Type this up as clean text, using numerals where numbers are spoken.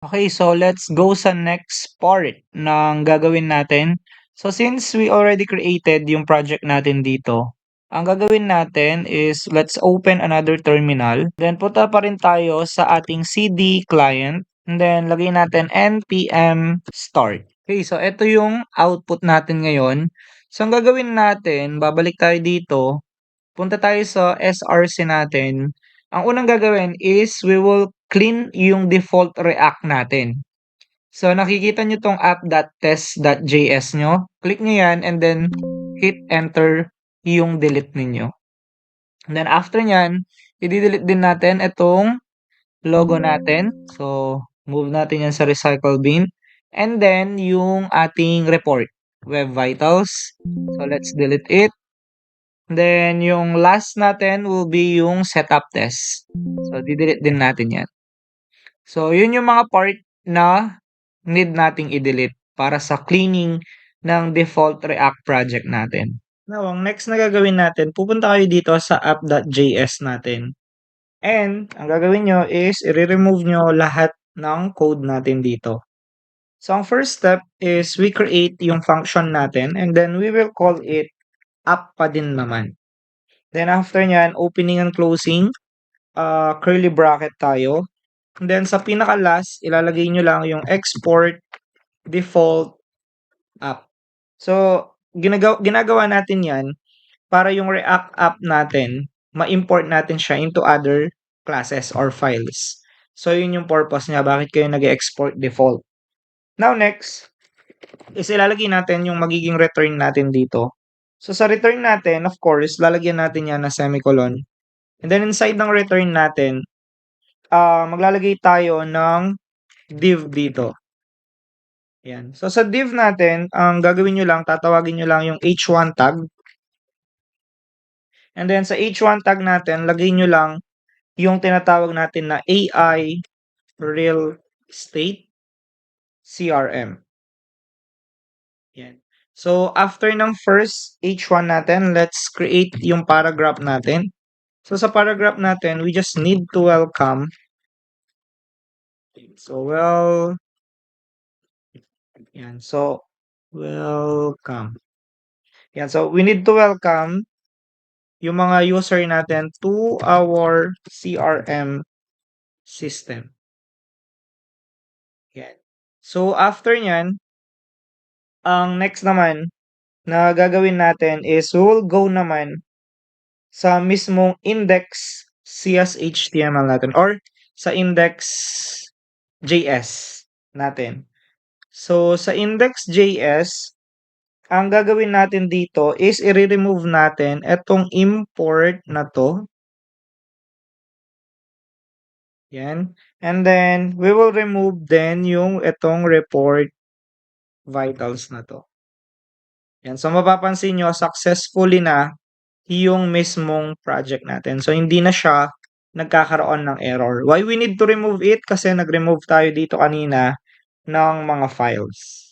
Okay, so let's go sa next part ng gagawin natin. So since we already created yung project natin dito, ang gagawin natin is let's open another terminal. Then punta pa rin tayo sa ating CD client. And then lagay natin npm start. Okay, so ito yung output natin ngayon. So ang gagawin natin, babalik tayo dito. Punta tayo sa SRC natin. Ang unang gagawin is we will clean yung default React natin. So nakikita nyo tong app.test.js nyo. Click nyo yan and then hit enter yung delete ninyo. And then after nyan, i-delete din natin itong logo natin. So move natin yan sa recycle bin. And then yung ating report, Web Vitals. So let's delete it. Then, yung last natin will be yung setup test. So, didelete din natin yan. So, yun yung mga part na need nating i-delete para sa cleaning ng default React project natin. Now, ang next na gagawin natin, pupunta kayo dito sa app.js natin. And, ang gagawin nyo is, i-remove nyo lahat ng code natin dito. So, ang first step is we create yung function natin and then we will call it app pa din naman. Then after nyan, opening and closing, curly bracket tayo. And then sa pinaka-last, ilalagay nyo lang yung export default app. So, ginagawa natin yan para yung React app natin, ma-import natin siya into other classes or files. So, yun yung purpose niya, bakit kayo nag-export default. Now, next, is ilalagay natin yung magiging return natin dito. So, sa return natin, of course, lalagyan natin yan na semicolon. And then inside ng return natin, maglalagay tayo ng div dito. Yan. So sa div natin, ang gagawin nyo lang, tatawagin nyo lang yung h1 tag. And then sa h1 tag natin, lagay nyo lang yung tinatawag natin na AI real estate CRM. Yan. So after ng first h1 natin, let's create yung paragraph natin. So sa paragraph natin, we just need to welcome. So yan. So welcome. Yan. So we need to welcome yung mga user natin to our CRM system. Yan. So after nyan, ang next naman na gagawin natin is we will go naman sa mismong index CSHTML natin or sa index.js natin. So sa index.js, ang gagawin natin dito is i-remove natin itong import na to. Yan. And then, we will remove then yung itong report vitals na to. Yan. So, mapapansin nyo, successfully na yung mismong project natin. So, hindi na siya nagkakaroon ng error. Why we need to remove it? Kasi nag-remove tayo dito kanina ng mga files.